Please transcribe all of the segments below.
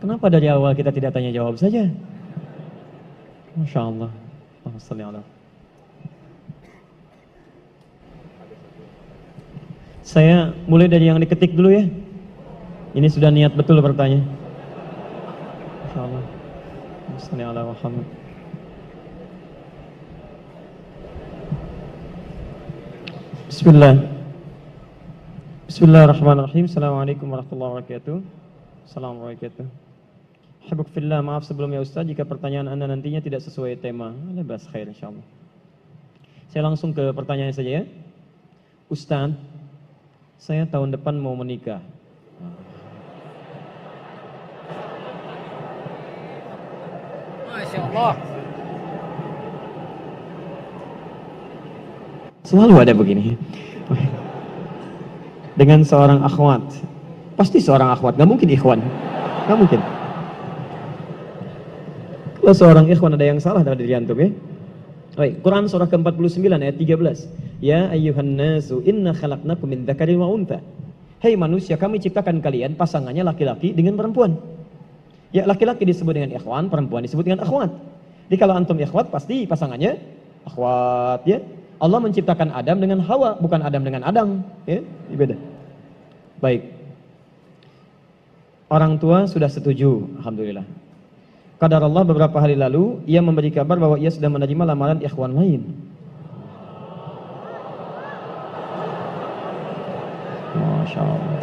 Kenapa dari awal kita tidak tanya jawab saja? Masya Allah. Allahumma shalli ala. Saya mulai dari yang diketik dulu ya. Ini sudah niat betul bertanya. Masya Allah. Allahumma shalli ala Muhammad. Bismillah. Bismillahirrahmanirrahim. Assalamualaikum warahmatullahi wabarakatuh. Assalamualaikum warahmatullahi wabarakatuh. Habuk fillah, maaf sebelumnya Ustaz jika pertanyaan Anda nantinya tidak sesuai tema. Ada bahas khair insyaallah. Saya langsung ke pertanyaan saja ya. Ustaz, saya tahun depan mau menikah. Masya Allah. Selalu ada begini. Dengan seorang akhwat. Pasti seorang akhwat, nggak mungkin ikhwan. Nggak mungkin. Kalau seorang ikhwan ada yang salah dalam diri antum ya. Baik, Quran surah ke-49 ayat 13. Ya ayyuhan nasu inna khalaqnakum min dzakarin wa untha. Hei manusia, kami ciptakan kalian pasangannya laki-laki dengan perempuan. Ya, laki-laki disebut dengan ikhwan, perempuan disebut dengan akhwat. Jadi kalau antum ikhwat pasti pasangannya akhwat ya. Allah menciptakan Adam dengan Hawa, bukan Adam dengan Adam, ya, beda. Baik. Orang tua sudah setuju, alhamdulillah. Qadar Allah beberapa hari lalu ia memberi kabar bahwa ia sudah menerima lamaran ikhwan lain. Masya Allah.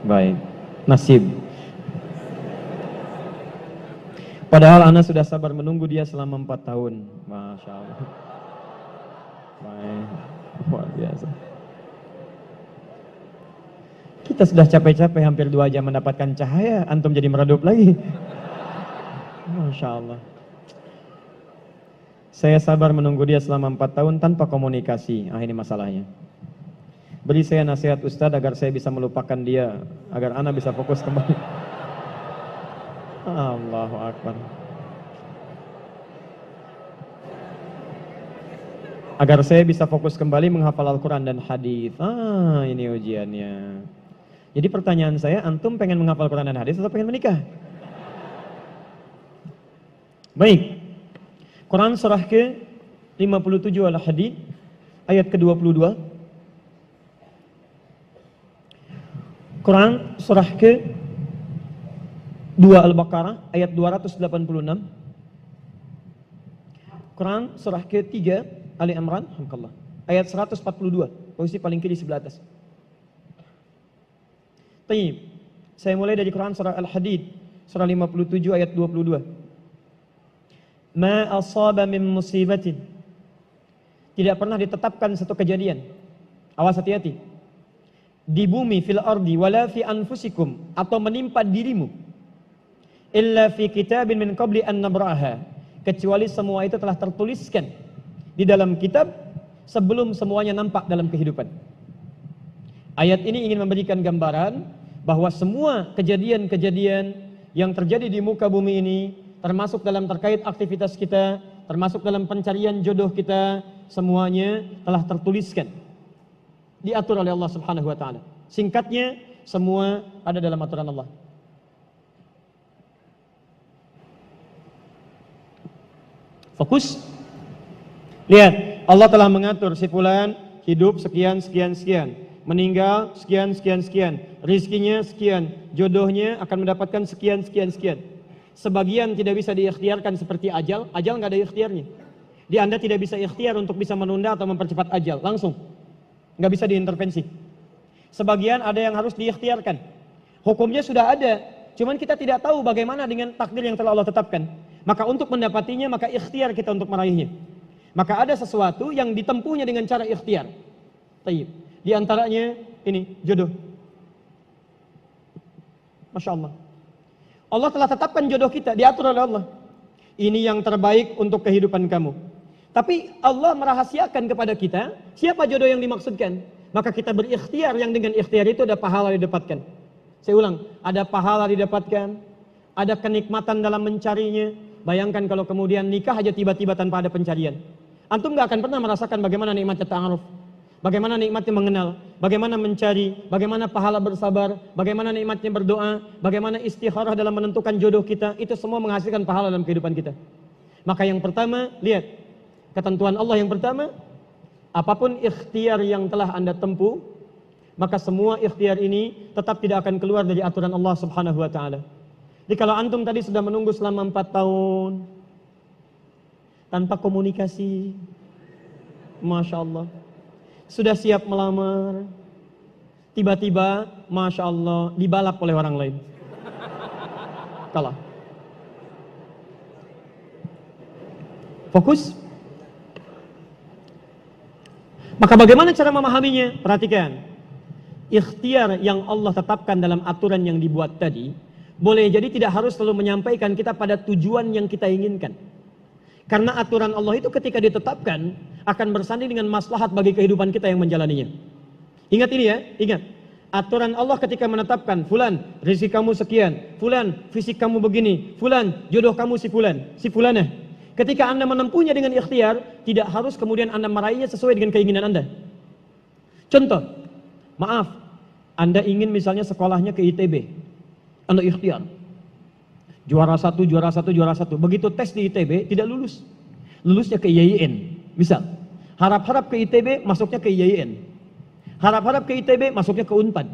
Baik, nasib. Padahal Ana sudah sabar menunggu dia selama 4 tahun. Masya Allah. Baik, luar biasa. Kita sudah capek-capek hampir 2 jam mendapatkan cahaya, antum jadi meredup lagi. Masya Allah. Saya sabar menunggu dia selama 4 tahun tanpa komunikasi. Ini masalahnya. Beri saya nasihat Ustadz agar saya bisa melupakan dia, agar Ana bisa fokus kembali. Allahu Akbar. Agar saya bisa fokus kembali menghafal Al-Quran dan hadis. Ini ujiannya. Jadi pertanyaan saya, antum pengen menghafal Quran dan hadis atau pengen menikah? Baik. Quran surah ke-57 Al-Hadid ayat ke-22. Quran surah ke-2 Al-Baqarah ayat 286. Quran surah ke-3 Ali Imran ayat 142, posisi paling kiri sebelah atas. Baik, saya mulai dari Quran surah Al-Hadid, surah 57 ayat 22. Ma asaba min musibatin. Tidak pernah ditetapkan satu kejadian. Awas hati-hati. Di bumi fil ardi wala fi anfusikum, atau menimpa dirimu. Illa fi kitabin min qabli an nabraha. Kecuali semua itu telah tertuliskan di dalam kitab sebelum semuanya nampak dalam kehidupan. Ayat ini ingin memberikan gambaran bahwa semua kejadian-kejadian yang terjadi di muka bumi ini, termasuk dalam terkait aktivitas kita, termasuk dalam pencarian jodoh kita, semuanya telah tertuliskan, diatur oleh Allah Subhanahu wa taala. Singkatnya, semua ada dalam aturan Allah. Fokus. Lihat, Allah telah mengatur si fulan hidup sekian sekian sekian, meninggal sekian sekian sekian, rizkinya sekian, jodohnya akan mendapatkan sekian sekian sekian. Sebagian tidak bisa diikhtiarkan seperti ajal nggak ada ikhtiarnya. Di Anda tidak bisa ikhtiar untuk bisa menunda atau mempercepat ajal, langsung. Nggak bisa diintervensi. Sebagian ada yang harus diikhtiarkan. Hukumnya sudah ada, cuman kita tidak tahu bagaimana dengan takdir yang telah Allah tetapkan. Maka untuk mendapatinya, maka ikhtiar kita untuk meraihnya. Maka ada sesuatu yang ditempuhnya dengan cara ikhtiar. Tayyib. Di antaranya ini, jodoh. Masya Allah. Allah telah tetapkan jodoh kita, diatur oleh Allah. Ini yang terbaik untuk kehidupan kamu. Tapi Allah merahasiakan kepada kita, siapa jodoh yang dimaksudkan. Maka kita berikhtiar, yang dengan ikhtiar itu ada pahala didapatkan. Saya ulang, ada pahala didapatkan, ada kenikmatan dalam mencarinya. Bayangkan kalau kemudian nikah aja tiba-tiba tanpa ada pencarian. Antum gak akan pernah merasakan bagaimana nikmatnya ta'aruf, bagaimana nikmatnya mengenal. bagaimana mencari, bagaimana pahala bersabar, bagaimana nikmatnya berdoa, bagaimana istikharah dalam menentukan jodoh kita, itu semua menghasilkan pahala dalam kehidupan kita. Maka yang pertama, lihat ketentuan Allah yang pertama, apapun ikhtiar yang telah Anda tempuh, maka semua ikhtiar ini tetap tidak akan keluar dari aturan Allah Subhanahu wa taala. Jadi kalau antum tadi sudah menunggu selama 4 tahun tanpa komunikasi, Masya Allah, sudah siap melamar, tiba-tiba Masya Allah dibalap oleh orang lain, kalah. Fokus. Maka bagaimana cara memahaminya? Perhatikan, ikhtiar yang Allah tetapkan dalam aturan yang dibuat tadi, boleh jadi tidak harus selalu menyampaikan kita pada tujuan yang kita inginkan. Karena aturan Allah itu ketika ditetapkan akan bersanding dengan maslahat bagi kehidupan kita yang menjalaninya. Ingat ini ya, ingat. Aturan Allah ketika menetapkan, fulan rezeki kamu sekian, fulan fisik kamu begini, fulan jodoh kamu si fulan, si fulanah. Ketika Anda menempuhnya dengan ikhtiar, tidak harus kemudian Anda meraihnya sesuai dengan keinginan Anda. Contoh, maaf, Anda ingin misalnya sekolahnya ke ITB, Anda ikhtiar. Juara satu. Begitu tes di ITB, tidak lulus. Lulusnya ke IAIN. Misal, harap-harap ke ITB, masuknya ke IAIN. Harap-harap ke ITB, masuknya ke UNPAD.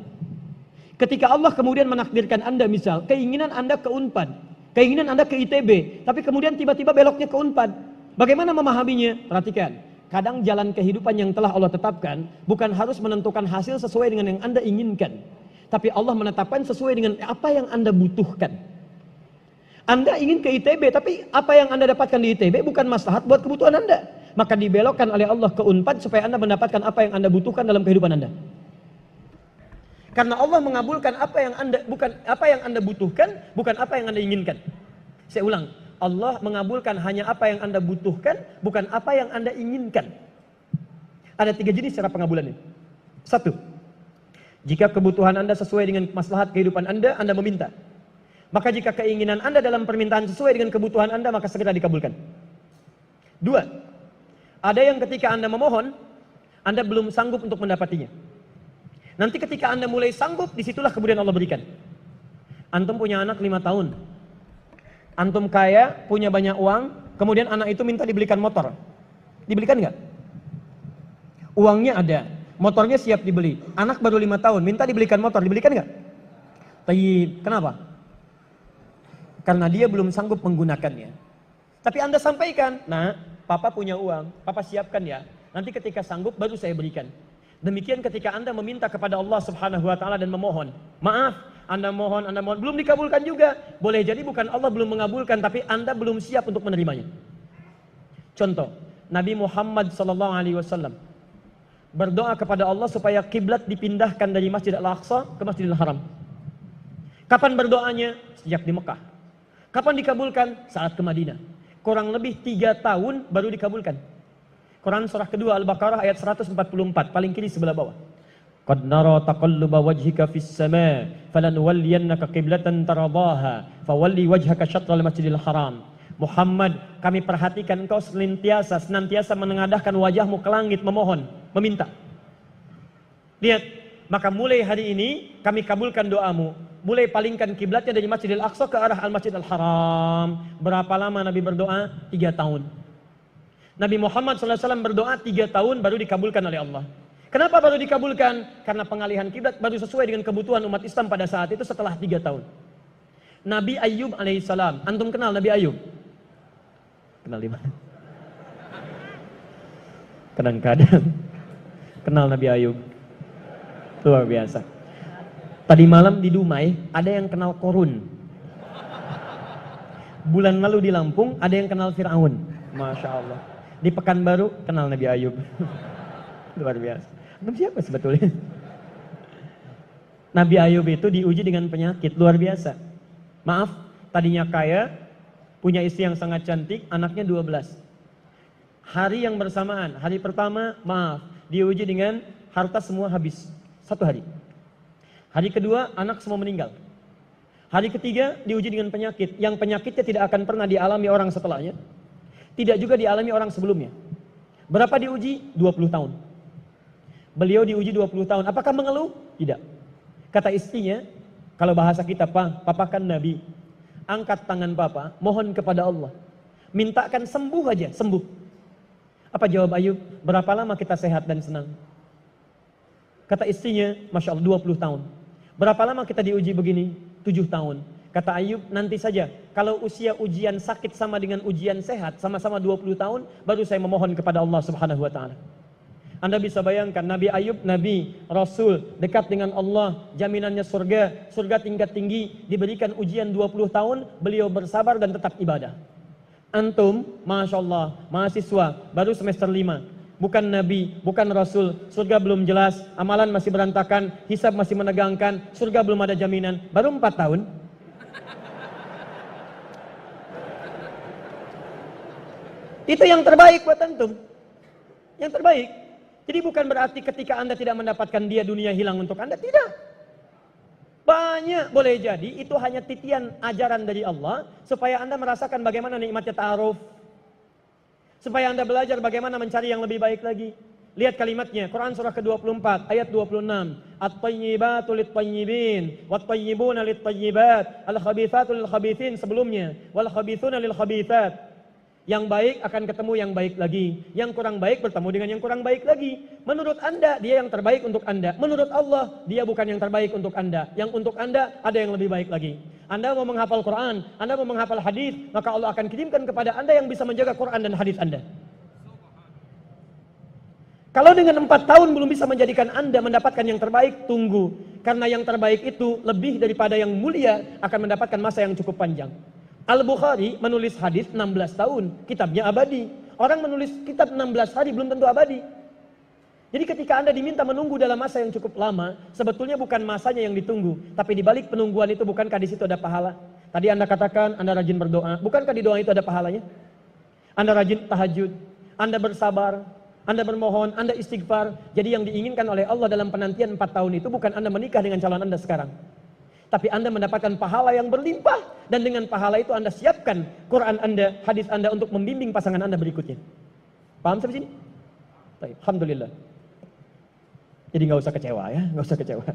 Ketika Allah kemudian menakdirkan Anda misal, keinginan Anda ke UNPAD, keinginan Anda ke ITB, tapi kemudian tiba-tiba beloknya ke UNPAD. Bagaimana memahaminya? Perhatikan, kadang jalan kehidupan yang telah Allah tetapkan, bukan harus menentukan hasil sesuai dengan yang Anda inginkan. Tapi Allah menetapkan sesuai dengan apa yang Anda butuhkan. Anda ingin ke ITB, tapi apa yang Anda dapatkan di ITB bukan maslahat buat kebutuhan Anda. Maka dibelokkan oleh Allah ke UNPAD supaya Anda mendapatkan apa yang Anda butuhkan dalam kehidupan Anda. Karena Allah mengabulkan apa yang Anda butuhkan, bukan apa yang Anda inginkan. Saya ulang, Allah mengabulkan hanya apa yang Anda butuhkan, bukan apa yang Anda inginkan. Ada 3 jenis cara pengabulannya. 1, jika kebutuhan Anda sesuai dengan maslahat kehidupan Anda meminta. Maka jika keinginan Anda dalam permintaan sesuai dengan kebutuhan Anda, maka segera dikabulkan. 2, ada yang ketika Anda memohon, Anda belum sanggup untuk mendapatinya. Nanti ketika Anda mulai sanggup, disitulah kemudian Allah berikan. Antum punya anak 5 tahun. Antum kaya, punya banyak uang, kemudian anak itu minta dibelikan motor. Dibelikan nggak? Uangnya ada, motornya siap dibeli. Anak baru 5 tahun, minta dibelikan motor, dibelikan nggak? Kenapa? Karena dia belum sanggup menggunakannya. Tapi Anda sampaikan, nah, papa punya uang, papa siapkan ya. Nanti ketika sanggup baru saya berikan. Demikian ketika Anda meminta kepada Allah Subhanahu wa taala dan memohon. Maaf, Anda mohon, belum dikabulkan juga. Boleh jadi bukan Allah belum mengabulkan, tapi Anda belum siap untuk menerimanya. Contoh, Nabi Muhammad SAW berdoa kepada Allah supaya kiblat dipindahkan dari Masjid Al-Aqsa ke Masjidil Haram. Kapan berdoanya? Sejak di Mekah. Kapan dikabulkan? Saat ke Madinah. Kurang lebih 3 tahun baru dikabulkan. Quran surah kedua Al-Baqarah ayat 144, paling kiri sebelah bawah. Qad nara taqalluba wajhika fis sama' falanuwalliyannaka qiblatan taradaha fawalli wajhaka syatral masjidil haram. Muhammad, kami perhatikan engkau senantiasa menengadahkan wajahmu ke langit memohon, meminta. Lihat, maka mulai hari ini kami kabulkan doamu. Mulai palingkan kiblatnya dari Masjidil Aqsa ke arah Al-Masjidil Haram. Berapa lama Nabi berdoa? 3 tahun. Nabi Muhammad SAW berdoa 3 tahun baru dikabulkan oleh Allah. Kenapa baru dikabulkan? Karena pengalihan kiblat baru sesuai dengan kebutuhan umat Islam pada saat itu setelah 3 tahun. Nabi Ayub alaihissalam. Antum kenal Nabi Ayub? Kenal di mana? Kadang-kadang kenal Nabi Ayub. Luar biasa. Tadi malam di Dumai ada yang kenal Korun. Bulan lalu di Lampung ada yang kenal Fir'aun. Masya Allah. Di Pekanbaru kenal Nabi Ayub. Luar biasa. Antum siapa sebetulnya? Nabi Ayub itu diuji dengan penyakit luar biasa. Maaf, tadinya kaya, punya istri yang sangat cantik, anaknya 12. Hari yang bersamaan, hari pertama, maaf, diuji dengan harta semua habis. 1 hari. Hari kedua, anak semua meninggal. Hari ketiga, diuji dengan penyakit. Yang penyakitnya tidak akan pernah dialami orang setelahnya. Tidak juga dialami orang sebelumnya. Berapa diuji? 20 tahun. Beliau diuji 20 tahun. Apakah mengeluh? Tidak. Kata istrinya, kalau bahasa kita, papa kan Nabi. Angkat tangan papa, mohon kepada Allah. Mintakan sembuh aja, sembuh. Apa jawab Ayub? Berapa lama kita sehat dan senang? Kata istrinya, Masya Allah 20 tahun. Berapa lama kita diuji begini? 7 tahun. Kata Ayub, nanti saja. Kalau usia ujian sakit sama dengan ujian sehat, sama-sama 20 tahun, baru saya memohon kepada Allah Subhanahu wa Ta'ala. Anda bisa bayangkan Nabi Ayub, Nabi, Rasul, dekat dengan Allah, jaminannya surga, surga tingkat tinggi, diberikan ujian 20 tahun, beliau bersabar dan tetap ibadah. Antum, Masya Allah, mahasiswa, baru semester 5, bukan Nabi, bukan Rasul, surga belum jelas, amalan masih berantakan, hisab masih menegangkan, surga belum ada jaminan, baru 4 tahun. Itu yang terbaik buat antum. Yang terbaik. Jadi bukan berarti ketika Anda tidak mendapatkan dia, dunia hilang untuk Anda. Tidak. Banyak boleh jadi itu hanya titian ajaran dari Allah supaya Anda merasakan bagaimana nikmatnya ta'aruf. Supaya Anda belajar bagaimana mencari yang lebih baik lagi. Lihat kalimatnya, Quran surah ke-24 ayat 26. At-tayyibatu lit-tayyibin, wat-tayyibuna lit-tayyibat, al-khabithatu lil-khabithin sebelumnya, wal-khabithuna lil-khabithat. Yang baik akan ketemu yang baik lagi. Yang kurang baik bertemu dengan yang kurang baik lagi. Menurut Anda, dia yang terbaik untuk Anda. Menurut Allah, dia bukan yang terbaik untuk Anda. Yang untuk Anda, ada yang lebih baik lagi. Anda mau menghafal Quran, Anda mau menghafal hadis, maka Allah akan kirimkan kepada Anda yang bisa menjaga Quran dan hadis Anda. Kalau dengan 4 tahun belum bisa menjadikan Anda mendapatkan yang terbaik, tunggu. Karena yang terbaik itu lebih daripada yang mulia akan mendapatkan masa yang cukup panjang. Al-Bukhari menulis hadis 16 tahun, kitabnya abadi. Orang menulis kitab 16 hari belum tentu abadi. Jadi ketika Anda diminta menunggu dalam masa yang cukup lama, sebetulnya bukan masanya yang ditunggu, tapi di balik penungguan itu bukankah di situ ada pahala? Tadi Anda katakan Anda rajin berdoa, bukankah di doa itu ada pahalanya? Anda rajin tahajud, Anda bersabar, Anda bermohon, Anda istighfar. Jadi yang diinginkan oleh Allah dalam penantian 4 tahun itu bukan Anda menikah dengan calon Anda sekarang. Tapi Anda mendapatkan pahala yang berlimpah. Dan dengan pahala itu Anda siapkan Quran Anda, hadis Anda untuk membimbing pasangan Anda berikutnya. Paham sampai sini? Baik, alhamdulillah. Jadi nggak usah kecewa ya, nggak usah kecewa.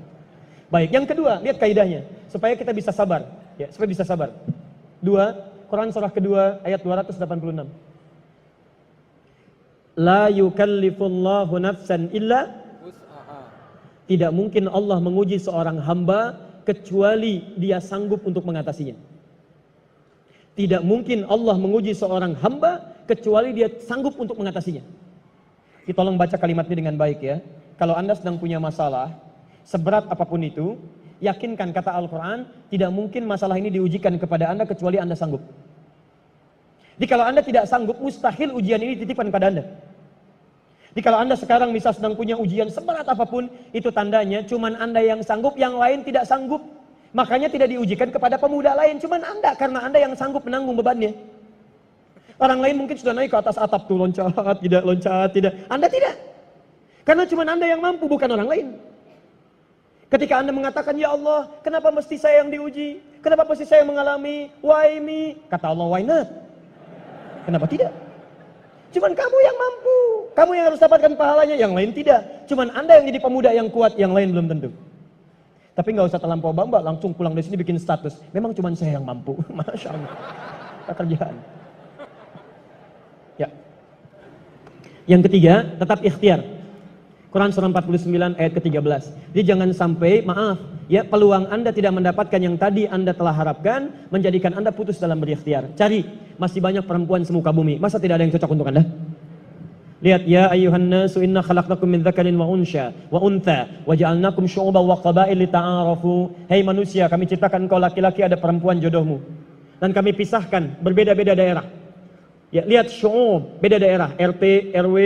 Baik, yang kedua, lihat kaidahnya. Supaya kita bisa sabar. Ya, supaya bisa sabar. 2, Quran surah kedua ayat 286. La yukallifullahu nafsan illa. Tidak mungkin Allah menguji seorang hamba kecuali dia sanggup untuk mengatasinya. Tidak mungkin Allah menguji seorang hamba kecuali dia sanggup untuk mengatasinya. Kita tolong baca kalimat ini dengan baik ya. Kalau Anda sedang punya masalah, seberat apapun itu, yakinkan kata Al-Quran, tidak mungkin masalah ini diujikan kepada Anda kecuali Anda sanggup. Jadi kalau Anda tidak sanggup, mustahil ujian ini dititipkan pada Anda. Jadi kalau Anda sekarang misal sedang punya ujian seberat apapun, itu tandanya cuman Anda yang sanggup, yang lain tidak sanggup. Makanya tidak diujikan kepada pemuda lain, cuman Anda, karena Anda yang sanggup menanggung bebannya. Orang lain mungkin sudah naik ke atas atap tuh, loncat, tidak. Anda tidak. Karena cuman Anda yang mampu, bukan orang lain. Ketika Anda mengatakan, ya Allah, kenapa mesti saya yang diuji? Kenapa mesti saya yang mengalami? Why me? Kata Allah, why not? Kenapa tidak? Cuman kamu yang mampu. Kamu yang harus dapatkan pahalanya, yang lain tidak. Cuman Anda yang jadi pemuda yang kuat, yang lain belum tentu. Tapi nggak usah terlampau bangga, langsung pulang dari sini bikin status. Memang cuman saya yang mampu. Masya Allah. Pekerjaan. Ya. Yang ketiga, tetap ikhtiar. Quran surah 49 ayat ke-13. Jadi jangan sampai, maaf, ya, peluang Anda tidak mendapatkan yang tadi Anda telah harapkan, menjadikan Anda putus dalam berikhtiar. Cari, masih banyak perempuan semuka bumi. Masa tidak ada yang cocok untuk Anda? Lihat, ya ayyuhan nasu inna khalaqnakum min dzakarin wa untha wa ja'alnakum syu'uban wa qabail lita'arafu. Hei manusia, kami ciptakan engkau laki-laki, ada perempuan jodohmu. Dan kami pisahkan berbeda-beda daerah. Ya, lihat syu'ub, beda daerah, RT, RW,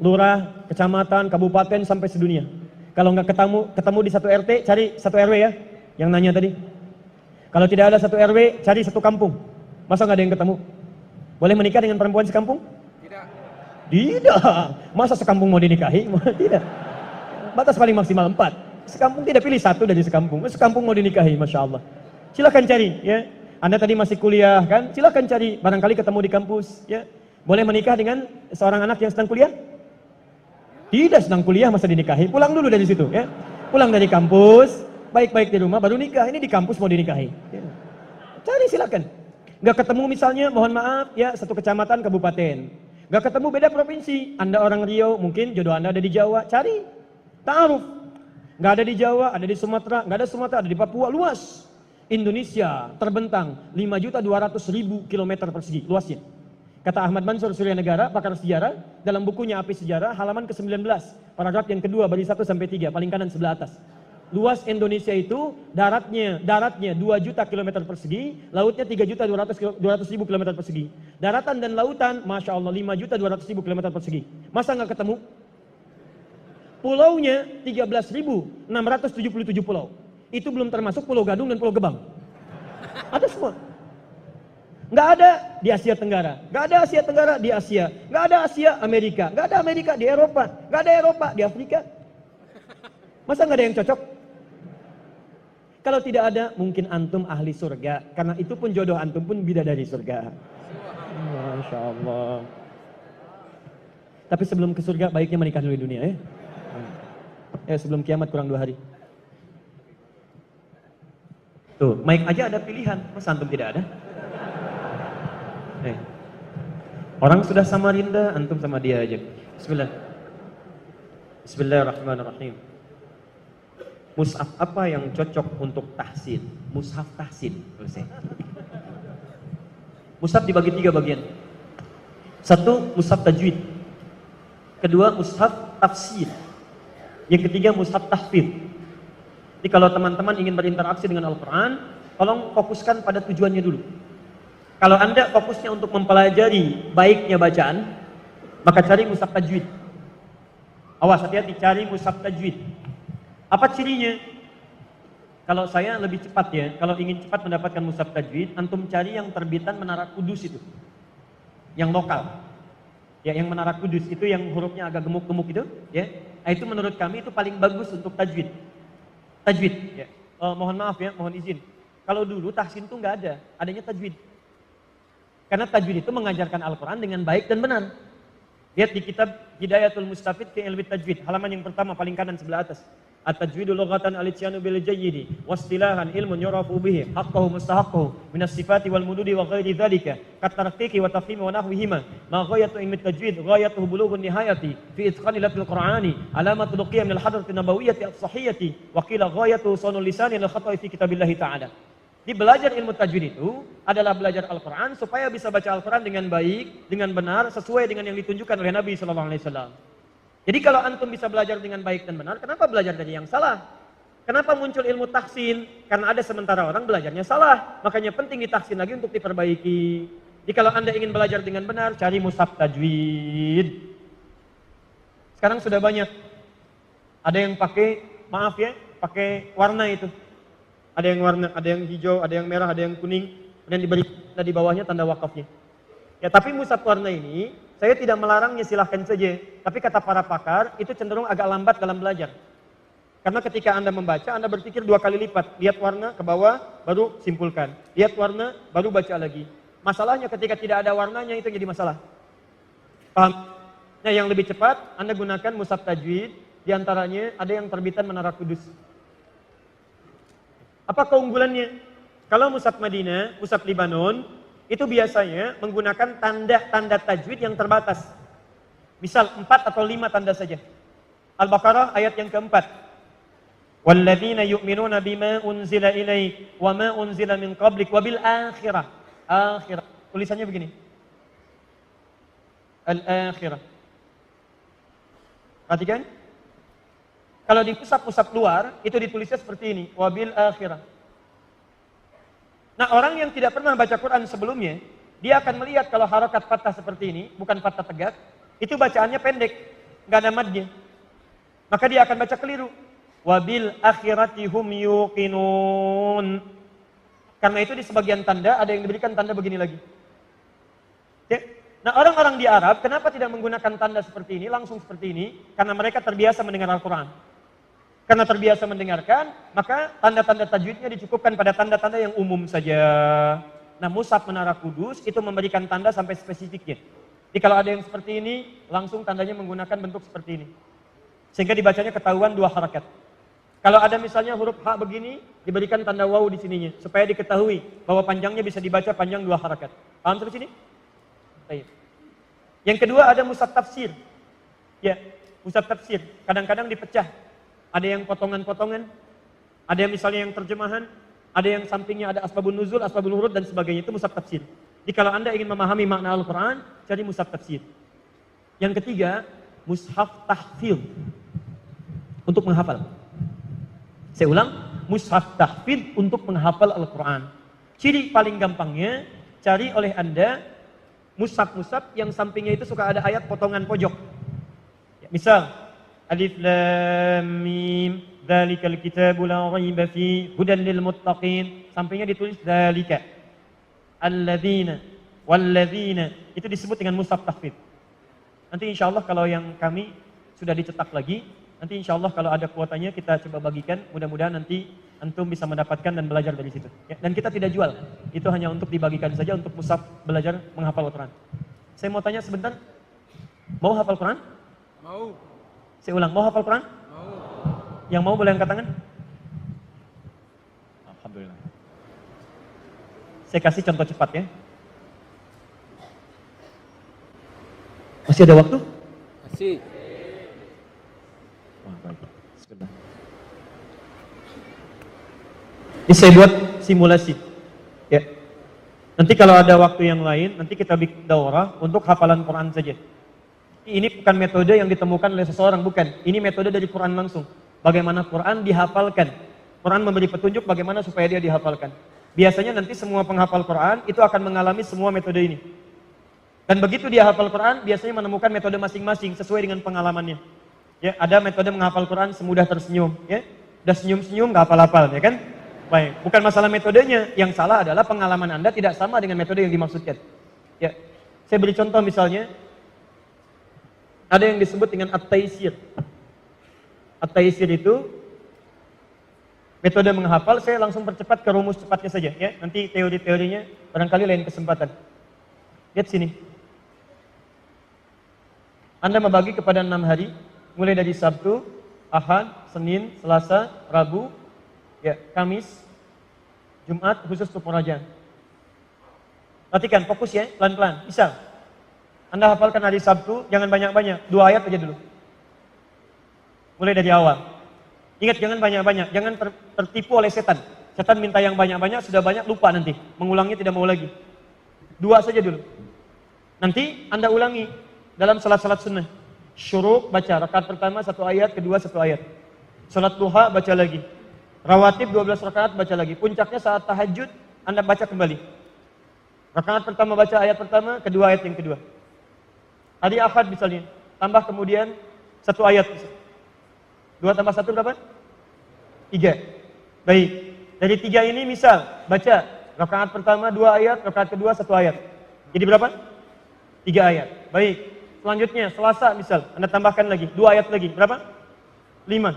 lurah, kecamatan, kabupaten, sampai sedunia. Kalau nggak ketemu di satu RT, cari satu RW ya, yang nanya tadi. Kalau tidak ada satu RW, cari satu kampung. Masa nggak ada yang ketemu? Boleh menikah dengan perempuan sekampung? Tidak. Masa sekampung mau dinikahi? Tidak. Batas paling maksimal 4. Sekampung tidak pilih satu dari sekampung. Sekampung mau dinikahi, Masya Allah. Silakan cari ya. Anda tadi masih kuliah kan? Silakan cari, barangkali ketemu di kampus ya. Boleh menikah dengan seorang anak yang sedang kuliah? Tidak sedang kuliah masa dinikahi, pulang dulu dari situ ya. Pulang dari kampus, baik-baik di rumah, baru nikah. Ini di kampus mau dinikahi. Ya. Cari silakan. Gak ketemu misalnya, mohon maaf ya, satu kecamatan, kabupaten. Gak ketemu beda provinsi. Anda orang Riau, mungkin jodoh Anda ada di Jawa. Cari, ta'aruf. Gak ada di Jawa, ada di Sumatera. Gak ada Sumatera, ada di Papua, luas. Indonesia terbentang 5.200.000 kilometer persegi, luasnya. Kata Ahmad Mansur Surya Negara, pakar sejarah, dalam bukunya Api Sejarah, halaman ke-19, paragraf yang kedua, baris 1 sampai 3, paling kanan sebelah atas. Luas Indonesia itu daratnya 2 juta kilometer persegi, lautnya 3.200.000 kilometer persegi. Daratan dan lautan, masya Allah 5.200.000 kilometer persegi. Masa nggak ketemu? Pulaunya 13.677 pulau. Itu belum termasuk Pulau Gadung dan Pulau Gebang. Ada semua. Nggak ada di Asia Tenggara, nggak ada Asia Tenggara di Asia, nggak ada Asia Amerika, nggak ada Amerika di Eropa, nggak ada Eropa di Afrika. Masa nggak ada yang cocok? Kalau tidak ada, mungkin antum ahli surga, karena itu pun jodoh antum pun bidadari surga. Masya Allah. Tapi sebelum ke surga, baiknya menikah dulu di dunia ya. Ya sebelum kiamat kurang 2 hari. Tuh, mic aja ada pilihan, masa antum tidak ada? Orang sudah Samarinda, antum sama dia aja. Bismillahirrahmanirrahim. Mushaf apa yang cocok untuk tahsin? Mushaf tahsin. Mushaf dibagi 3 bagian. 1, mushaf tajwid. Kedua, mushaf tafsir. Yang ketiga, mushaf tahfidz. Jadi kalau teman-teman ingin berinteraksi dengan Al-Quran, tolong fokuskan pada tujuannya dulu. Kalau Anda fokusnya untuk mempelajari baiknya bacaan, maka cari mushaf tajwid. Awas, hati-hati, cari mushaf tajwid. Apa cirinya? Kalau saya lebih cepat ya, kalau ingin cepat mendapatkan mushaf tajwid, antum cari yang terbitan Menara Kudus itu. Yang lokal. Ya, yang Menara Kudus itu yang hurufnya agak gemuk-gemuk itu, ya. Nah, itu menurut kami itu paling bagus untuk tajwid. Tajwid, ya. Mohon maaf ya, mohon izin. Kalau dulu tahsin itu nggak ada, adanya tajwid. Karena tajwid itu mengajarkan Al-Quran dengan baik dan benar. Lihat di kitab Hidayatul Mustafid fi Ilmi Tajwid, halaman yang pertama paling kanan sebelah atas. At-tajwidu lughatan al-ityanu bil jayyidi wastilahan ilmun yurafu bihi haqqahu mustahaqqahu minas sifati wal mududi wa ghairi dzalika kat tarqiqi wa tafhimi wa nahwihima ma ghayatu ilmi tajwid ghayatuhu bulughun nihayati fi itqani latil qur'ani alamatul luqiyah min al-hadrati nabawiyyati as-sahihati wa qila ghayatu sanul lisani lil khata'i fi kitabillahi ta'ala. Di belajar ilmu tajwid itu adalah belajar Al-Quran supaya bisa baca Al-Quran dengan baik, dengan benar, sesuai dengan yang ditunjukkan oleh Nabi SAW. Jadi kalau antum bisa belajar dengan baik dan benar, kenapa belajar dari yang salah? Kenapa muncul ilmu tahsin? Karena ada sementara orang belajarnya salah. Makanya penting ditahsin lagi untuk diperbaiki. Jadi kalau Anda ingin belajar dengan benar, cari mushaf tajwid. Sekarang sudah banyak. Ada yang pakai, maaf ya, pakai warna itu. Ada yang warna, ada yang hijau, ada yang merah, ada yang kuning, dan diberi di bawahnya tanda wakafnya. Ya, tapi mushaf warna ini, saya tidak melarangnya, silahkan saja. Tapi kata para pakar, itu cenderung agak lambat dalam belajar. Karena ketika Anda membaca, Anda berpikir 2 kali lipat. Lihat warna ke bawah, baru simpulkan. Lihat warna, baru baca lagi. Masalahnya ketika tidak ada warnanya, itu jadi masalah. Paham? Nah, yang lebih cepat, Anda gunakan mushaf tajwid. Di antaranya, ada yang terbitan Menara Kudus. Apa keunggulannya? Kalau mushaf Madinah, mushaf Libanon, itu biasanya menggunakan tanda-tanda tajwid yang terbatas. Misal 4 atau 5 tanda saja. Al-Baqarah ayat yang keempat. Walladzina yu'minuna bima unzila ilaik wa ma unzila min qablik wa bil akhirah. Akhirah. Tulisannya begini. Al-akhirah. Perhatikan. Kalau di mushaf-mushaf luar, itu ditulisnya seperti ini. Wabil akhirah. Nah, orang yang tidak pernah baca Quran sebelumnya, dia akan melihat kalau harokat fathah seperti ini, bukan fathah tegak, itu bacaannya pendek, nggak ada madnya. Maka dia akan baca keliru. Wabil akhirati hum yuqinun. Karena itu di sebagian tanda, ada yang diberikan tanda begini lagi. Oke? Nah, orang-orang di Arab, kenapa tidak menggunakan tanda seperti ini, langsung seperti ini? Karena mereka terbiasa mendengar Al-Quran. Karena terbiasa mendengarkan, maka tanda-tanda tajwidnya dicukupkan pada tanda-tanda yang umum saja. Nah, mushaf Menara Kudus itu memberikan tanda sampai spesifiknya. Jadi kalau ada yang seperti ini, langsung tandanya menggunakan bentuk seperti ini. Sehingga dibacanya ketahuan 2 harakat. Kalau ada misalnya huruf H begini, diberikan tanda waw di sininya. Supaya diketahui bahwa panjangnya bisa dibaca panjang 2 harakat. Paham sampai sini? Baik. Yang kedua ada mushaf tafsir. Ya, mushaf tafsir. Kadang-kadang dipecah. Ada yang potongan-potongan. Ada yang misalnya yang terjemahan. Ada yang sampingnya ada asbabun nuzul, asbabul wurud dan sebagainya. Itu mushaf tafsir. Jadi kalau Anda ingin memahami makna Al-Quran, cari mushaf tafsir. Yang ketiga, mushaf tahfidz. Untuk menghafal. Saya ulang, mushaf tahfidz untuk menghafal Al-Quran. Ciri paling gampangnya, cari oleh Anda mushaf-mushaf yang sampingnya itu suka ada ayat potongan pojok. Ya, misal, Alif Lam Mim, Dzalikal kitabu la raiba fi hudan lil muttaqin. Sampingnya ditulis dzalika. Alladzina walladzina. Itu disebut dengan mushaf tahfidz. Nanti insya Allah kalau yang kami sudah dicetak lagi, nanti insya Allah kalau ada kuotanya kita coba bagikan. Mudah-mudahan nanti antum bisa mendapatkan dan belajar dari situ. Ya, dan kita tidak jual. Itu hanya untuk dibagikan saja untuk mushaf belajar menghafal Al-Quran. Saya mau tanya sebentar. Mau hafal Quran? Mau. Saya ulang, mau hafal Quran? Mau. Yang mau boleh angkat tangan? Alhamdulillah. Saya kasih contoh cepat ya. Masih ada waktu? Masih. Wah, baik. Sebentar. Ini saya buat simulasi. Ya. Nanti kalau ada waktu yang lain, nanti kita bikin daurah untuk hafalan Quran saja. Ini bukan metode yang ditemukan oleh seseorang, bukan. Ini metode dari Quran langsung. Bagaimana Quran dihafalkan. Quran memberi petunjuk bagaimana supaya dia dihafalkan. Biasanya nanti semua penghafal Quran itu akan mengalami semua metode ini. Dan begitu dia hafal Quran, biasanya menemukan metode masing-masing sesuai dengan pengalamannya. Ya, ada metode menghafal Quran semudah tersenyum, ya. Udah senyum-senyum nggak hafal-hafal, ya kan? Baik, bukan masalah metodenya, yang salah adalah pengalaman Anda tidak sama dengan metode yang dimaksudkan. Ya. Saya beri contoh misalnya, ada yang disebut dengan at-taisir. At-taisir itu metode menghafal, saya langsung percepat ke rumus cepatnya saja, ya. Nanti teori-teorinya barangkali lain kesempatan. Lihat sini. Anda membagi kepada 6 hari, mulai dari Sabtu, Ahad, Senin, Selasa, Rabu, ya, Kamis, Jumat, khusus untuk pengajian. Perhatikan, fokus ya, pelan-pelan. Misal, Anda hafalkan hari Sabtu, jangan banyak-banyak, 2 ayat aja dulu. Mulai dari awal. Ingat, jangan banyak-banyak, jangan tertipu oleh setan. Setan minta yang banyak-banyak, sudah banyak, lupa nanti. Mengulangnya tidak mau lagi. 2 saja dulu. Nanti Anda ulangi dalam salat-salat sunnah. Syuruk baca, rakaat pertama 1 ayat, kedua 1 ayat. Salat duha baca lagi. Rawatib 12 rakaat baca lagi. Puncaknya saat tahajud Anda baca kembali. Rakaat pertama baca ayat pertama, kedua ayat yang kedua. Hari Ahad misalnya, tambah kemudian 1 ayat. 2 tambah 1 berapa? 3. Baik. Dari 3 ini misal baca rakaat pertama 2 ayat, rakaat kedua 1 ayat. Jadi berapa? 3 ayat. Baik. Selanjutnya Selasa misal, Anda tambahkan lagi 2 ayat lagi. Berapa? 5.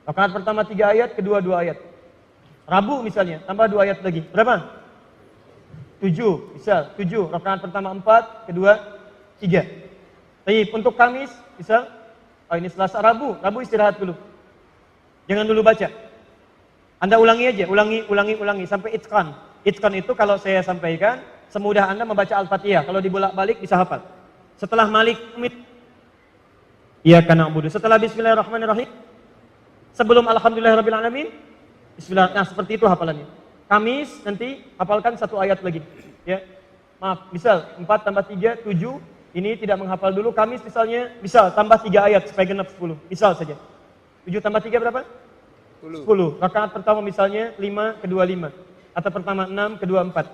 Rakaat pertama 3 ayat, kedua 2 ayat. Rabu misalnya, tambah 2 ayat lagi. Berapa? 7. Misal 7. Rakaat pertama 4, kedua 3. Baik, untuk Kamis misal, ini Selasa, Rabu istirahat dulu. Jangan dulu baca. Anda ulangi aja, ulangi sampai itqan. Itqan itu kalau saya sampaikan, semudah Anda membaca Al-Fatihah. Kalau dibolak-balik bisa hafal. Setelah Malik Iyyaka na'budu. Setelah Bismillahirrahmanirrahim. Sebelum Alhamdulillahirabbil alamin. Bismillah. Nah, seperti itu hafalannya. Kamis nanti hafalkan 1 ayat lagi. Ya. Maaf, misal 4 tambah 3 7. Ini tidak menghafal dulu. Kamis misalnya, misal tambah 3 ayat supaya genap 10. Misal saja. 7 tambah 3 berapa? 10. Rakaat pertama misalnya 5, kedua 5. Atau pertama 6, kedua 4.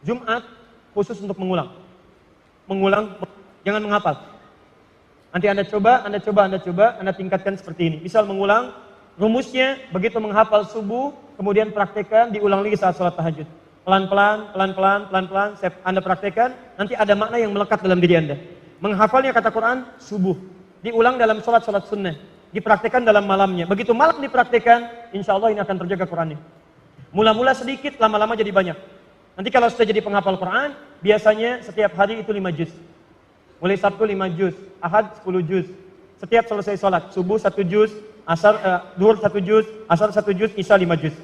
Jumat khusus untuk mengulang. Jangan menghafal. Nanti Anda coba, Anda tingkatkan seperti ini. Misal mengulang, rumusnya begitu menghafal subuh, kemudian praktekkan, diulang lagi saat sholat tahajud. Pelan-pelan, Anda praktekkan, nanti ada makna yang melekat dalam diri Anda. Menghafalnya kata Quran, subuh. Diulang dalam sholat sunnah. Dipraktekkan dalam malamnya. Begitu malam dipraktekkan, insya Allah ini akan terjaga Qurannya. Mula-mula sedikit, lama-lama jadi banyak. Nanti kalau sudah jadi penghafal Quran, biasanya setiap hari itu 5 juz. Mulai Sabtu 5 juz, Ahad 10 juz, Setiap selesai sholat, subuh 1 juz, duhur 1 juz, asar 1 juz, isya 5 juz.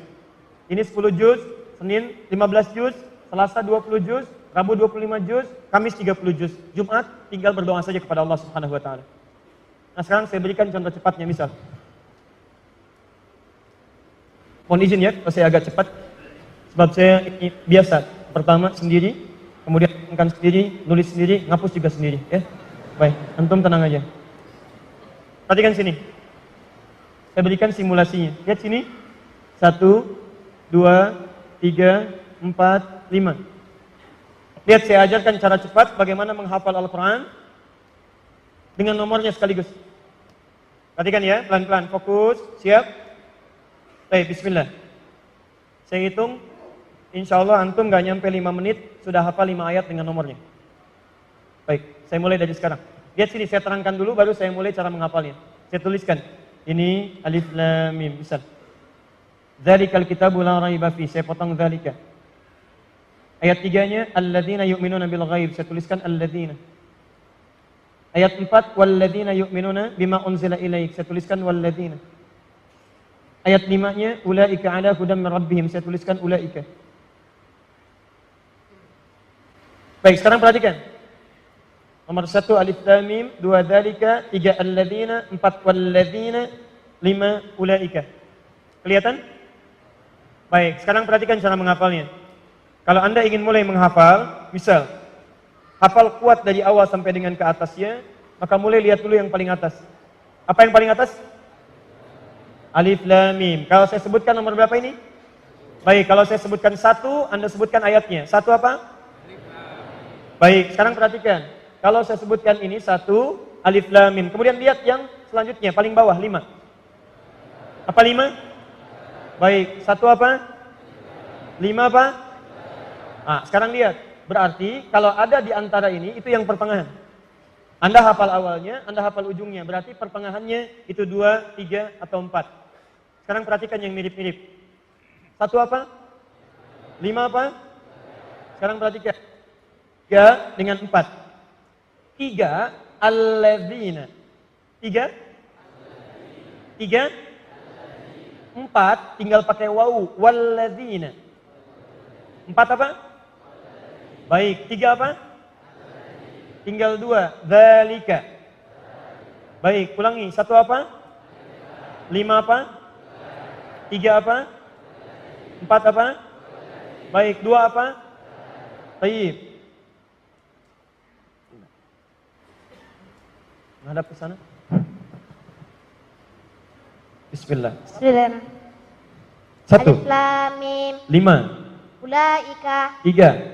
Ini 10 juz, Senin 15 juz, Selasa 20 juz, Rabu 25 juz, Kamis 30 juz. Jumat tinggal berdoa saja kepada Allah Subhanahu wa taala. Nah, sekarang saya berikan contoh cepatnya, misal. Mohon izin ya, kalau saya agak cepat. Sebab saya ini biasa. Pertama sendiri, kemudian makan sendiri, nulis sendiri, ngapus juga sendiri, ya. Baik, antum tenang aja. Perhatikan sini. Saya berikan simulasinya. Lihat sini. 1, 2, 3, 4, 5. Lihat, saya ajarkan cara cepat bagaimana menghafal Al-Quran dengan nomornya sekaligus. Perhatikan ya, pelan-pelan, fokus, siap. Baik, bismillah. Saya hitung, insya Allah antum gak nyampe 5 menit, sudah hafal 5 ayat dengan nomornya. Baik, saya mulai dari sekarang. Lihat sini, saya terangkan dulu, baru saya mulai cara menghafalnya. Saya tuliskan, ini alif lam mim, misal. Dzalikal kitabu la raiba fi, saya potong dzalika. Ayat 3-nya, alladzina yu'minuna bil ghaib, saya tuliskan alladzina. Ayat 4, walladzina yu'minuna bima unzila ilaik, saya tuliskan walladzina. Ayat 5-nya, ulaika ala hudam min rabbihim, saya tuliskan ulaika. Baik, sekarang perhatikan. Nomor 1 alif lam mim, 2 dzalika, 3 alladzina, 4 walladzina, 5 ulaika. Kelihatan? Baik, sekarang perhatikan cara menghafalnya. Kalau Anda ingin mulai menghafal, misal hafal kuat dari awal sampai dengan ke atasnya, maka mulai lihat dulu yang paling atas. Apa yang paling atas? Alif lam mim. Kalau saya sebutkan nomor berapa ini? Baik, kalau saya sebutkan 1, Anda sebutkan ayatnya. 1 apa? Baik, sekarang perhatikan. Kalau saya sebutkan ini 1, alif lam mim. Kemudian lihat yang selanjutnya, paling bawah, 5. Apa 5? Baik, 1 apa? 5 apa? Nah, sekarang lihat. Berarti kalau ada di antara ini, itu yang pertengahan. Anda hafal awalnya, Anda hafal ujungnya. Berarti pertengahannya itu 2, 3, atau 4. Sekarang perhatikan yang mirip-mirip. 1 apa? 5 apa? Sekarang perhatikan. 3 dengan 4. 3, alladzina. 3? 3? 4, tinggal pakai wawu. Walladzina. 4 apa? Baik, 3 apa? Tinggal 2, dzalika. Baik, ulangi. 1 apa? 5 apa? 3 apa? 4 apa? Baik, 2 apa? Baik. Menghadap ke sana. Bismillah. Bismillah. 1. Alif lam mim. 5. Ulaika 3.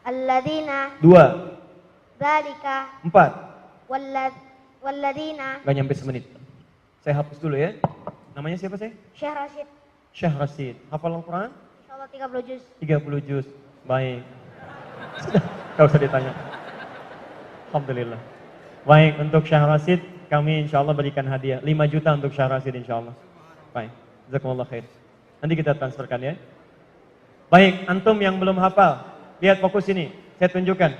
alladzina 2. dzalika 4. walladzina. Gak nyampe semenit. Saya hapus dulu ya. Namanya siapa saya? Syekh Rashid. Syekh Rashid. Hafal Al-Quran? Insyaallah 30 juz. 30 juz. Baik. Sudah, gak usah ditanya. Alhamdulillah. Baik, untuk Syekh Rashid kami insya Allah berikan hadiah 5 juta untuk Syekh Rashid insya Allah. Baik, jazakumullah khair. Nanti kita transferkan ya. Baik, antum yang belum hafal, lihat fokus ini, saya tunjukkan.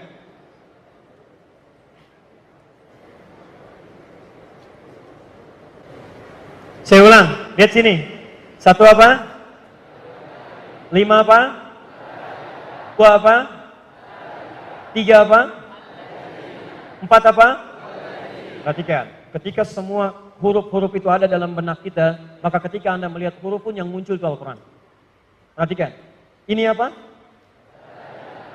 Saya ulang, lihat sini. 1 apa? 5 apa? 2 apa? 3 apa? 4 apa? Perhatikan, ketika semua huruf-huruf itu ada dalam benak kita, maka ketika Anda melihat huruf pun yang muncul itu Al-Quran. Perhatikan, ini apa?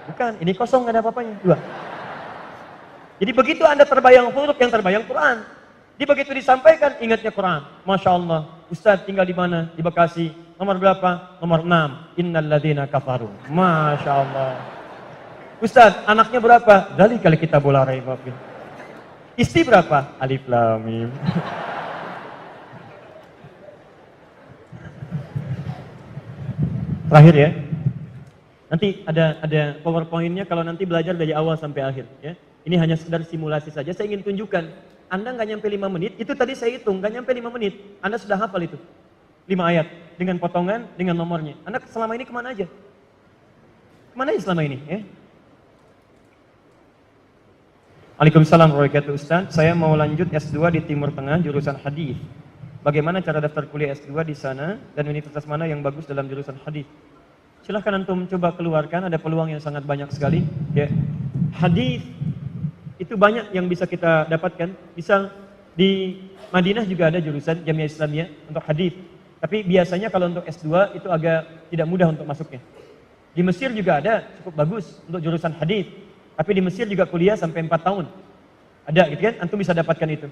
Bukan, ini kosong, nggak ada apa-apanya. 2. Jadi begitu Anda terbayang huruf, yang terbayang Quran. Jadi begitu disampaikan, ingatnya Quran. Masya Allah, Ustaz tinggal di mana? Di Bekasi. Nomor berapa? Nomor 6. Innal ladzina kafaru. Masya Allah. Ustaz, anaknya berapa? Dzalikal kitabu la raiba fihi. Istri berapa? Alif lam mim. Terakhir ya. Nanti ada PowerPoint-nya kalau nanti belajar dari awal sampai akhir ya. Ini hanya sekedar simulasi saja. Saya ingin tunjukkan. Anda nggak nyampe 5 menit, itu tadi saya hitung, nggak nyampe 5 menit. Anda sudah hafal itu. 5 ayat dengan potongan, dengan nomornya. Anda selama ini kemana aja? Kemana aja selama ini ya? Waalaikumsalam warahmatullahi wabarakatuh. Ustaz, saya mau lanjut S2 di Timur Tengah jurusan hadis. Bagaimana cara daftar kuliah S2 di sana dan universitas mana yang bagus dalam jurusan hadis? Silahkan antum coba keluarkan, ada peluang yang sangat banyak sekali. Ya. Hadis itu banyak yang bisa kita dapatkan. Misal di Madinah juga ada jurusan Jamiah Islamiyah untuk hadis. Tapi biasanya kalau untuk S2 itu agak tidak mudah untuk masuknya. Di Mesir juga ada, cukup bagus untuk jurusan hadis. Tapi di Mesir juga kuliah sampai 4 tahun. Ada gitu kan? Antum bisa dapatkan itu.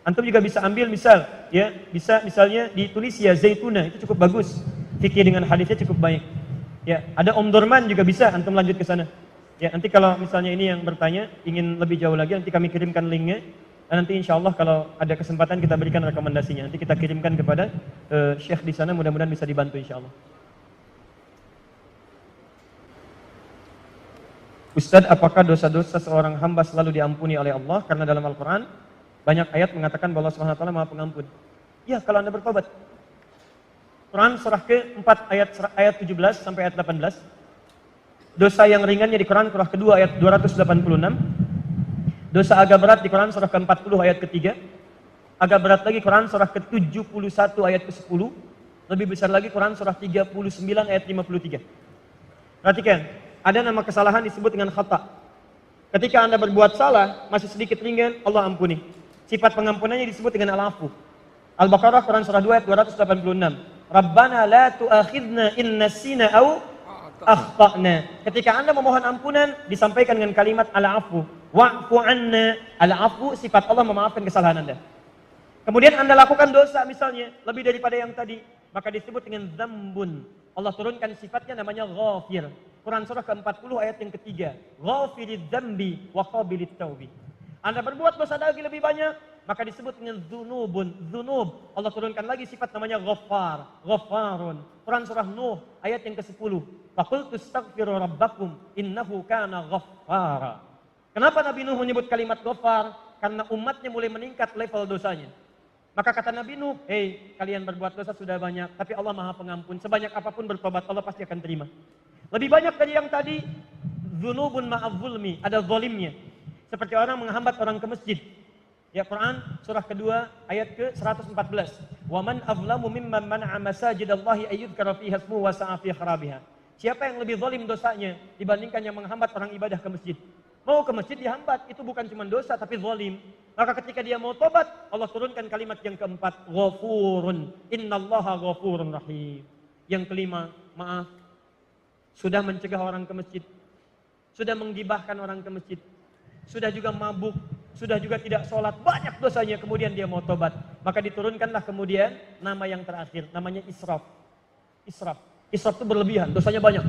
Antum juga bisa ambil misal, ya, bisa misalnya di Tunisia, Zaituna, itu cukup bagus. Fikih dengan hadisnya cukup baik. Ya, ada Om Dorman juga bisa antum lanjut ke sana. Ya, nanti kalau misalnya ini yang bertanya, ingin lebih jauh lagi, nanti kami kirimkan linknya. Dan nanti insya Allah kalau ada kesempatan kita berikan rekomendasinya. Nanti kita kirimkan kepada Syekh di sana, mudah-mudahan bisa dibantu insya Allah. Ustadz, apakah dosa-dosa seorang hamba selalu diampuni oleh Allah? Karena dalam Al-Quran banyak ayat mengatakan bahwa Allah SWT Maha Pengampun. Ya, kalau Anda bertobat. Quran surah ke-4 ayat 17 sampai ayat 18. Dosa yang ringannya di Quran surah kedua ayat 286. Dosa agak berat di Quran surah ke-40 ayat ke-3. Agak berat lagi Quran surah ke-71 ayat ke-10. Lebih besar lagi Quran surah 39 ayat 53. Perhatikan. Ada nama kesalahan disebut dengan khata. Ketika Anda berbuat salah, masih sedikit ringan, Allah ampuni. Sifat pengampunannya disebut dengan al-afu. Al-Baqarah Quran surah 2 ayat 286. Rabbana la tu'akhidna in nasina au akhtana. Ketika Anda memohon ampunan, disampaikan dengan kalimat al-afu. Wa'fu anna. Al-afu sifat Allah memaafkan kesalahan Anda. Kemudian Anda lakukan dosa misalnya, lebih daripada yang tadi, maka disebut dengan dzambun. Allah turunkan sifatnya namanya ghafir. Quran surah ke-40 ayat yang ketiga. Ghafirid dzambi wa qabilit taubi. Anda berbuat dosa lagi lebih banyak, maka disebut dengan dzunubun. Dzunub. Allah turunkan lagi sifat namanya ghaffar. Ghaffarun. Quran surah Nuh ayat yang ke-10. Faqultu astaghfiru rabbakum innahu kana ghaffara. Kenapa Nabi Nuh menyebut kalimat ghaffar? Karena umatnya mulai meningkat level dosanya. Maka kata Nabi Nuh, hei, kalian berbuat dosa sudah banyak, tapi Allah Maha Pengampun. Sebanyak apapun bertobat, Allah pasti akan terima. Lebih banyak dari yang tadi, dzunubun ma'adz zulmi, ada zalimnya. Seperti orang menghambat orang ke masjid. Ya, Quran surah kedua ayat ke-114. Wa man azlamu mimman mana'a masajidallahi ayyudhkara fiha ismuhu wa sa'a fi kharabiha. Siapa yang lebih zalim dosanya dibandingkan yang menghambat orang ibadah ke masjid? Mau ke masjid dihambat, itu bukan cuma dosa tapi zalim. Maka ketika dia mau tobat, Allah turunkan kalimat yang keempat, ghafurun. Innallaha ghafurun rahim. Yang kelima, maaf. Sudah mencegah orang ke masjid, sudah menggibahkan orang ke masjid, sudah juga mabuk, sudah juga tidak sholat, banyak dosanya, kemudian dia mau tobat. Maka diturunkanlah kemudian nama yang terakhir, namanya israf. Israf itu berlebihan, dosanya banyak.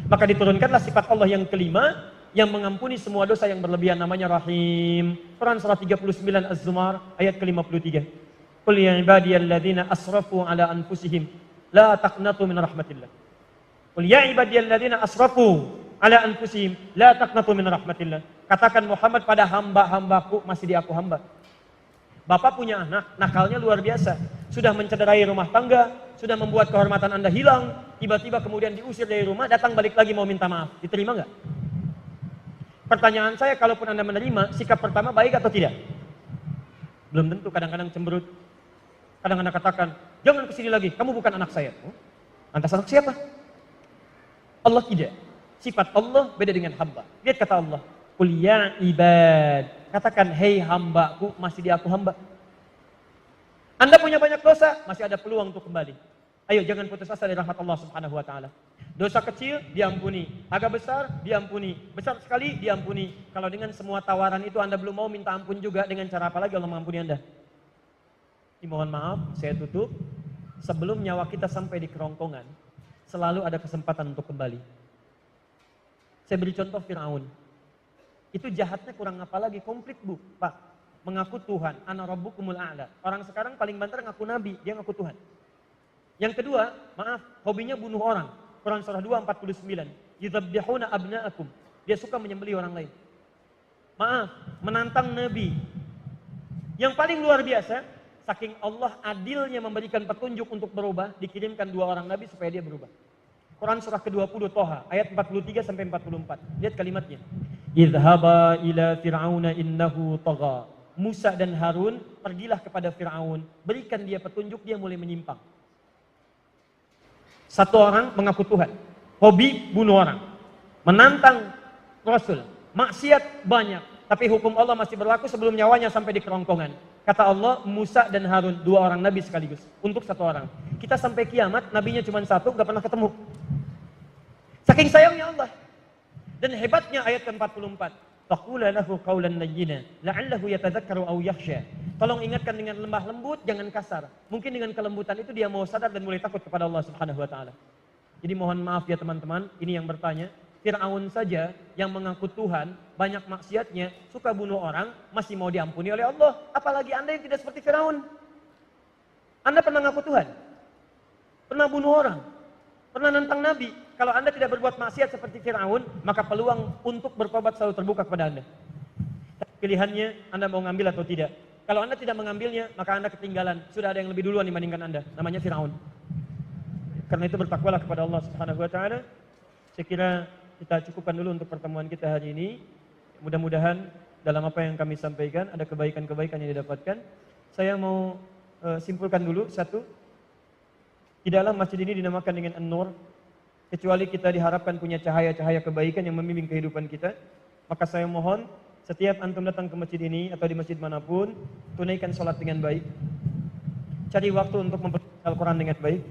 Maka diturunkanlah sifat Allah yang kelima, yang mengampuni semua dosa yang berlebihan, namanya Rahim. Quran surah 39 Az-Zumar ayat ke-53. Qul ya ibadiyalladzina asrafu ala anfusihim la taqnatu min rahmatillah. Qul ya ibadiyalladzina asrafu ala anfusihim la taqnatu min rahmatillah. Katakan Muhammad pada hamba-hambaku, masih di aku hamba. Bapak punya anak, nakalnya luar biasa. Sudah mencederai rumah tangga, sudah membuat kehormatan Anda hilang, tiba-tiba kemudian diusir dari rumah, datang balik lagi mau minta maaf. Diterima enggak? Pertanyaan saya, kalaupun Anda menerima, sikap pertama baik atau tidak? Belum tentu, kadang-kadang cemberut. Kadang-kadang katakan, jangan kesini lagi, kamu bukan anak saya. Oh, lantas anak siapa? Allah tidak. Sifat Allah beda dengan hamba. Lihat kata Allah, qul ya ibad. Katakan, hei hambaku, masih di aku hamba. Anda punya banyak dosa, masih ada peluang untuk kembali. Ayo, jangan putus asa dari rahmat Allah Subhanahu wa taala. Dosa kecil diampuni, agak besar diampuni, besar sekali diampuni. Kalau dengan semua tawaran itu Anda belum mau minta ampun juga, dengan cara apa lagi Allah mengampuni Anda? Mohon maaf, saya tutup. Sebelum nyawa kita sampai di kerongkongan, selalu ada kesempatan untuk kembali. Saya beri contoh Fir'aun. Itu jahatnya kurang apa lagi, komplit bu, Pak. Mengaku Tuhan, ana rabbukumul a'la. Orang sekarang paling banter ngaku nabi, dia ngaku Tuhan. Yang kedua, maaf, hobinya bunuh orang. Quran surah 2 49. Yudzabbihuna abna'akum. Dia suka menyembelih orang lain. Maaf, menantang nabi. Yang paling luar biasa, saking Allah adilnya memberikan petunjuk untuk berubah, dikirimkan 2 orang nabi supaya dia berubah. Quran surah ke-20 Toha ayat 43 sampai 44. Lihat kalimatnya. Idhaba ila fir'auna innahu tagha. Musa dan Harun pergilah kepada Fir'aun, berikan dia petunjuk, dia mulai menyimpang. Satu orang mengaku Tuhan, hobi bunuh orang, menantang Rasul, maksiat banyak, tapi hukum Allah masih berlaku sebelum nyawanya sampai di kerongkongan. Kata Allah, Musa dan Harun, dua orang nabi sekaligus, untuk satu orang. Kita sampai kiamat, nabinya cuma satu, gak pernah ketemu. Saking sayangnya Allah. Dan hebatnya ayat ke-44. Faqula lahu qawlan layyina, la'allahu yatadzakkaru aw yakhsha. Tolong ingatkan dengan lemah lembut, jangan kasar. Mungkin dengan kelembutan itu dia mau sadar dan mulai takut kepada Allah Subhanahu wa taala. Jadi mohon maaf ya teman-teman, ini yang bertanya, Fir'aun saja yang mengaku Tuhan, banyak maksiatnya, suka bunuh orang, masih mau diampuni oleh Allah. Apalagi Anda yang tidak seperti Fir'aun. Anda pernah ngaku Tuhan? Pernah bunuh orang? Pernah nantang Nabi? Kalau Anda tidak berbuat maksiat seperti Fir'aun, maka peluang untuk bertobat selalu terbuka kepada Anda. Pilihannya Anda mau ngambil atau tidak. Kalau Anda tidak mengambilnya, maka Anda ketinggalan. Sudah ada yang lebih duluan dibandingkan Anda, namanya Fir'aun. Karena itu bertakwalah kepada Allah Subhanahu wa taala. Saya kira kita cukupkan dulu untuk pertemuan kita hari ini. Mudah-mudahan dalam apa yang kami sampaikan ada kebaikan-kebaikan yang didapatkan. Saya mau simpulkan dulu satu. Tidaklah masjid ini dinamakan dengan An-Nur kecuali kita diharapkan punya cahaya-cahaya kebaikan yang membimbing kehidupan kita. Maka saya mohon setiap antum datang ke masjid ini atau di masjid manapun, tunaikan sholat dengan baik. Cari waktu untuk mempelajari Al-Quran dengan baik.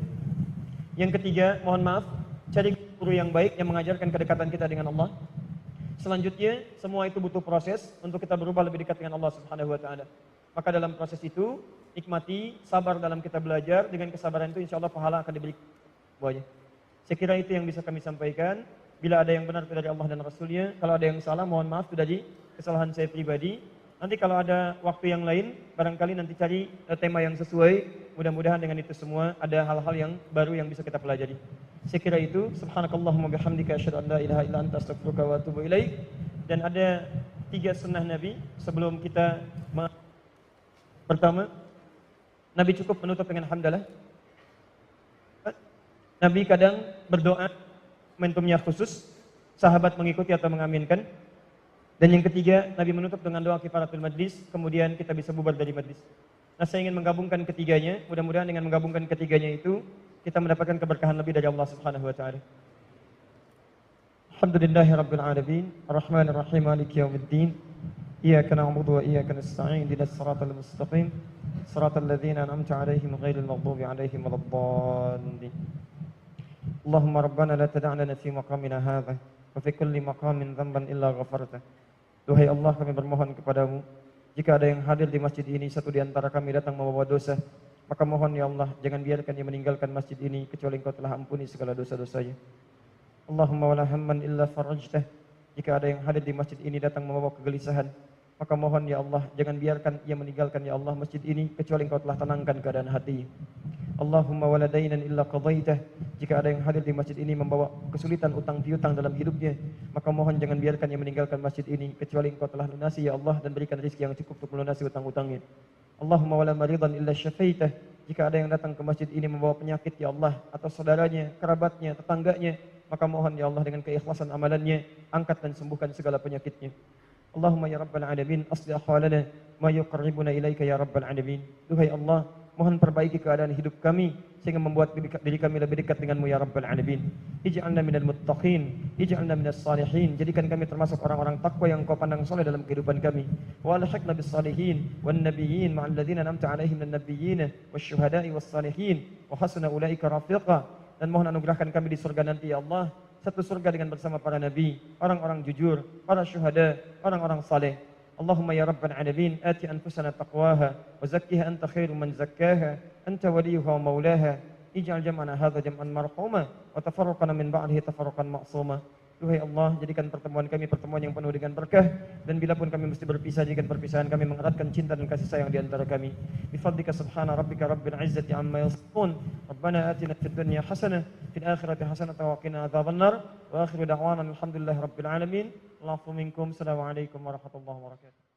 Yang ketiga, mohon maaf, cari guru yang baik yang mengajarkan kedekatan kita dengan Allah. Selanjutnya, semua itu butuh proses untuk kita berubah lebih dekat dengan Allah Subhanahu wa taala. Maka dalam proses itu, nikmati, sabar dalam kita belajar. Dengan kesabaran itu insya Allah pahala akan diberi semuanya. Saya kira itu yang bisa kami sampaikan. Bila ada yang benar dari Allah dan Rasulnya, kalau ada yang salah mohon maaf itu dari kesalahan saya pribadi. Nanti kalau ada waktu yang lain, barangkali nanti cari tema yang sesuai. Mudah-mudahan dengan itu semua ada hal-hal yang baru yang bisa kita pelajari. Saya kira itu. Subhanakallahumma bihamdika asyhadu an la ilaha illa anta astaghfiruka wa atubu ilaik. Dan ada 3 sunnah Nabi sebelum kita pertama, Nabi cukup menutup dengan hamdalah. Nabi kadang berdoa, momentumnya khusus, sahabat mengikuti atau mengaminkan. Dan yang ketiga, Nabi menutup dengan doa kifaratul majlis, kemudian kita bisa bubar dari majlis. Nah, saya ingin menggabungkan ketiganya, mudah-mudahan dengan menggabungkan ketiganya itu, kita mendapatkan keberkahan lebih dari Allah Subhanahu wa taala. Alhamdulillahirabbil alamin, arrahmanir rahim, maliki yaumiddin. Iyyaka na'budu wa iyyaka nasta'in, ihdinas siratal mustaqim, siratal ladzina an'amta 'alaihim ghairil maghdubi 'alaihim waladdallin. Allahumma rabbana la tad'a' lana fi maqamina hadha wa fi kulli maqamin dhanban illa ghafartah. Duhai Allah, kami bermohon kepadamu, jika ada yang hadir di masjid ini, satu di antara kami datang membawa dosa, maka mohon ya Allah, jangan biarkan dia meninggalkan masjid ini kecuali Engkau telah ampuni segala dosa-dosanya. Allahumma wala hamman illa farajtah. Jika ada yang hadir di masjid ini datang membawa kegelisahan, maka mohon ya Allah, jangan biarkan ia meninggalkan ya Allah masjid ini kecuali Engkau telah tenangkan keadaan hati. Allahumma wala dainan illa qadaitah. Jika ada yang hadir di masjid ini membawa kesulitan utang piutang dalam hidupnya, maka mohon jangan biarkan ia meninggalkan masjid ini kecuali Engkau telah lunasi ya Allah dan berikan rezeki yang cukup untuk melunasi utang-utangnya. Allahumma wala maridan illa syafaitah. Jika ada yang datang ke masjid ini membawa penyakit ya Allah, atau saudaranya, kerabatnya, tetangganya, maka mohon ya Allah dengan keikhlasan amalannya, angkat dan sembuhkan segala penyakitnya. Allahumma ya Rabbal Alamin, asli ahwalana ma yuqarribuna ilaika ya Rabbal Alamin. Duhai Allah, mohon perbaiki keadaan hidup kami sehingga membuat diri kami lebih dekat denganmu ya Rabbal Alamin. Ij'alna minal muttaqin, ij'alna minas salihin. Jadikan kami termasuk orang-orang takwa yang Kau pandang soleh dalam kehidupan kami. Wa alhiqna bis salihin wan nabiyyin ma'al ladzina an'amta 'alaihim minan nabiyyin wasyuhada'i was salihin wa hasuna ulaika rafiqa. Dan mohon anugerahkan kami di surga nanti ya Allah, satu surga dengan bersama para nabi, orang-orang jujur, para syuhada, orang-orang saleh. Allahumma ya Rabbal Alamin, ati anfusana taqwaha wa zakkiha anta khairu man zakkaha, anta waliyuha wa maulaha. Ij'al jam'ana hadza jam'an marhuma wa tafarraqana min ba'dihi tafarruqan ma'suma. Duhai Allah, jadikan pertemuan kami pertemuan yang penuh dengan berkah, dan bila pun kami mesti berpisah, jadikan perpisahan kami mengeratkan cinta dan kasih sayang di antara kami. Bifadlika subhana rabbika rabbil izzati amma yasifun. Rabbana atina fid dunya hasanah fil akhirati hasanah wa qina adzabannar. Wa akhiru da'wana alhamdulillahi rabbil alamin. Allahu minkum. Assalamualaikum warahmatullahi wabarakatuh.